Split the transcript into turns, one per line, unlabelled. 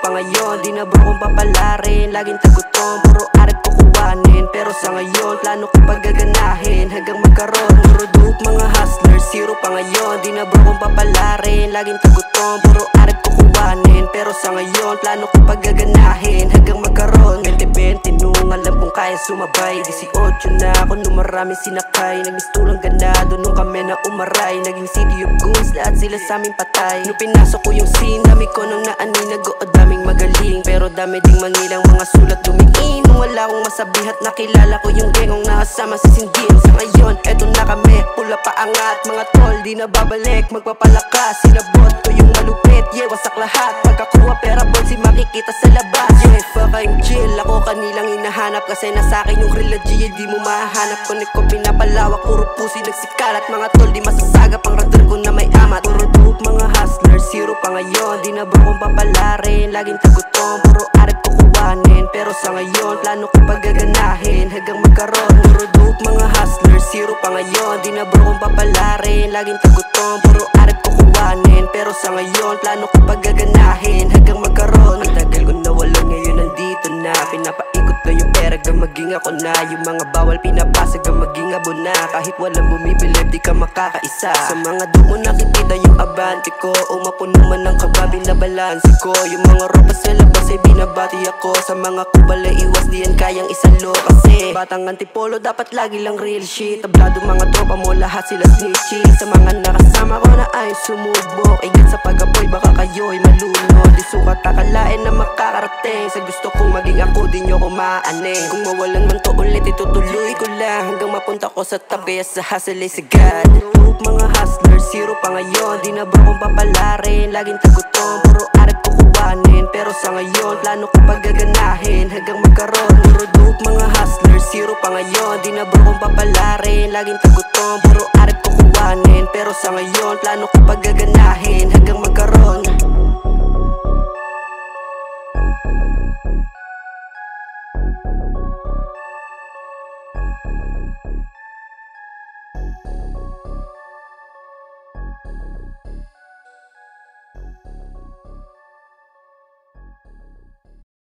pa ngayon, di na bro kong papalarin. Laging tagutom, puro arip kukuhanin. Pero sa ngayon, plano ko paggaganahin hanggang magkaroon. Puro dope mga hustlers, zero pa ngayon, di na bro kong papalarin. Laging tagutom, puro arip kukuhanin. Pero sa ngayon, plano ko paggaganahin hanggang magkaroon. 2020 nung alam kong kaya sumabay, 18 na ako nung maraming sinakay. Nagmistulang ganado nung kami na umaray. Naging city of goons, lahat sila sa aming patay. Nung pinasok ko yung scene, dami ko nang naaninago o daming magaling. Pero dami ding mangilang mga sulat dumiin. Nung wala akong masabihat, nakilala ko yung gengong nakasama sa singgin. Sa ngayon, eto na kami, pula pa angat. Mga tol, di na babalik, magpapalakas. Sinabot ko yung malupit, yeah, wasak lahat. Pagkakuha pera ball, si makikita sa labas. Yeah, fuck, I'm chill, ako kanilang hinahanap. Kasi nasa akin yung real G, di mo mahanap. Connect ko pinapalawak, puro pusi nagsikalat. Mga tol, di masasagap ang radar ko na may amat. Puro dope mga hustlers, zero pa ngayon, di na bro kong papalarin. Laging tagutom, puro arip kukuhanin. Pero sa ngayon, plano ko paggaganahin hanggang magkaroon. Puro dope mga hustlers, zero pa ngayon, di na bro kong papalarin. Laging tagutom, puro arip kukuhanin. Pero sa ngayon, plano ko paggaganahin hanggang magkaroon. Ang tagal ko nawalan, ngayon nandito na. Pinapaikot na yung pera, maging ako na. Yung mga bawal pinapasag, maging abo na. Kahit walang bumibilib, di ka makakaisa. Sa mga dumo nakikita yung abante ko. Umapuno man ng kaba, binabalansi ko. Yung mga ropa sa labas ay binabati ako. Sa mga kubala iwas, di yan kayang isalo. Kasi batang antipolo, dapat lagi lang real shit. Tablado mga tropa mo, lahat sila snitchy. Sa mga nakasama ko na ay sumubok. Ingat sa pag-apoy, baka kayo'y malunod. Di sukat akalain na makakarating. Sa gusto kong maging ako, di nyo ko maaning. Kung mawalan man to ulit, itutuloy ko lang hanggang mapunta ko sa tabi. Sa hustle ay sagad. Dope mga hustlers, zero pa ngayon, di na bro kong papalarin. Laging tagutom, puro arip kukuhanin. Pero sa ngayon, plano ko paggaganahin hanggang magkaroon. Puro dope mga hustlers, zero pa ngayon, di na bro kong papalarin. Laging tagutom, puro arip kukuhanin. Pero sa ngayon, plano ko paggaganahin hanggang magkaroon.